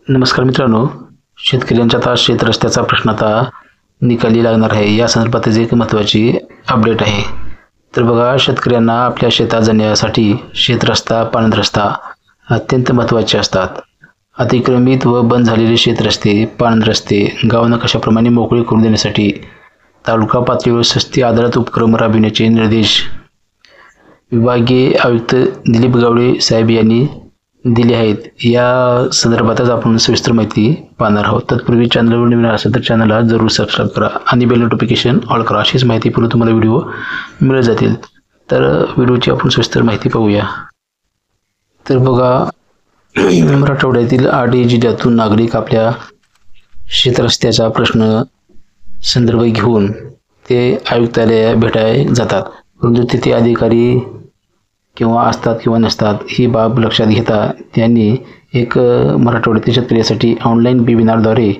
नमस्कार मित्रांनो, शेतकऱ्यांच्या आता शेत रस्त्याचा प्रश्न आता निकाली लागणार आहे. या संदर्भात एक महत्त्वाची अपडेट आहे. तर बघा, शेतकऱ्यांना आपल्या शेतात जाण्यासाठी शेत रस्ता, पाणंद रस्ता अत्यंत महत्त्वाचे असतात. अतिक्रमित व बंद झालेले शेत रस्ते, पाणंद रस्ते गाव नकाशाप्रमाणे मोकळे करून देण्यासाठी तालुका पातळीवर सस्ती अदालत उपक्रम राबविण्याचे निर्देश विभागीय आयुक्त दिलीप गावडे साहेब यांनी दिले आहेत. या संदर्भातच आपण सविस्तर माहिती पाहणार आहोत. तत्पूर्वी चॅनलवर नवीन असेल तर चॅनलला जरूर सबस्क्राईब करा आणि बेल नोटिफिकेशन ऑल करा. अशीच माहिती पूर्वी तुम्हाला व्हिडिओ मिळत जातील. तर व्हिडिओची आपण सविस्तर माहिती पाहूया. तर बघा, मराठवाड्यातील 8 जिल्ह्यातून नागरिक आपल्या शेतरस्त्याचा प्रश्न संदर्भ घेऊन ते आयुक्तालय भेटायला जातात. परंतु तिथे अधिकारी किंवा असतात किंवा नसतात ही बाब लक्षात घेता त्यांनी एक मराठवाड्यातील शेतकऱ्यासाठी ऑनलाईन वेबिनारद्वारे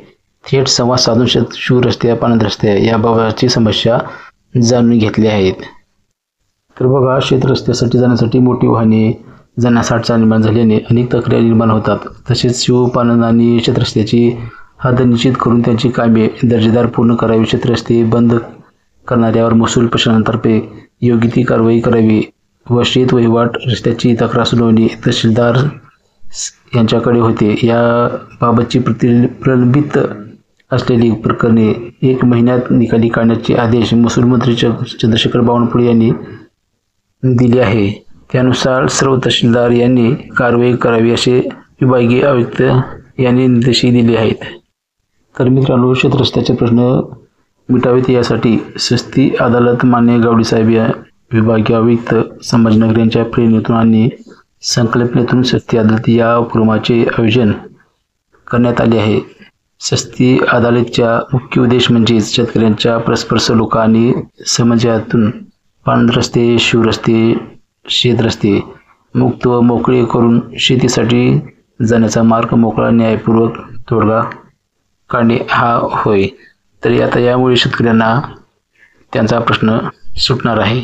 थेट संवाद साधून शिवरस्ते, पाणंद रस्ते याबाबतची समस्या जाणून घेतली आहेत. तर बघा, शेतरस्त्यासाठी जाण्यासाठी मोठी वाहने जाण्यासाठी निर्माण झाल्याने अनेक तक्रारी निर्माण होतात. तसेच शिव, पाणंद आणि शेतरस्त्याची हद्द निश्चित करून त्यांची कामे दर्जेदार पूर्ण करावी. शेतरस्ते बंद करणाऱ्यावर महसूल प्रशासनातर्फे योग्य ती कारवाई करावी व शेत वहिवाट रस्त्याची तक्रार सुनावणी तहसीलदार यांच्याकडे होते. या बाबतची प्रलंबित असलेली प्रकरणे 1 महिन्यात निकाली काढण्याचे आदेश महसूल मंत्री चंद्रशेखर बावनकुळे यांनी दिले आहे. त्यानुसार सर्व तहसीलदार यांनी कारवाई करावी असे विभागीय आयुक्त यांनी निर्देशही दिले आहेत. तर मित्रांनो, शेतरस्त्याचे प्रश्न मिटावेत यासाठी सस्ती अदालत मान्य गावडे साहेब विभागीय आयुक्त संभाजीनगर यांच्या प्रेरणेतून आणि संकल्पनेतून सस्ती अदालत या उपक्रमाचे आयोजन करण्यात आले आहे. सस्ती अदालतचा मुख्य उद्देश म्हणजे शेतकऱ्यांच्या परस्पर सलोखा आणि समन्वयातून पाणंद रस्ते, शिवरस्ते, शेतरस्ते मुक्त व मोकळे करून शेतीसाठी जाण्याचा मार्ग मोकळा, न्यायपूर्वक तोडगा काढणे हा होय. तरी आता यामुळे शेतकऱ्यांना त्यांचा प्रश्न सुटणार आहे.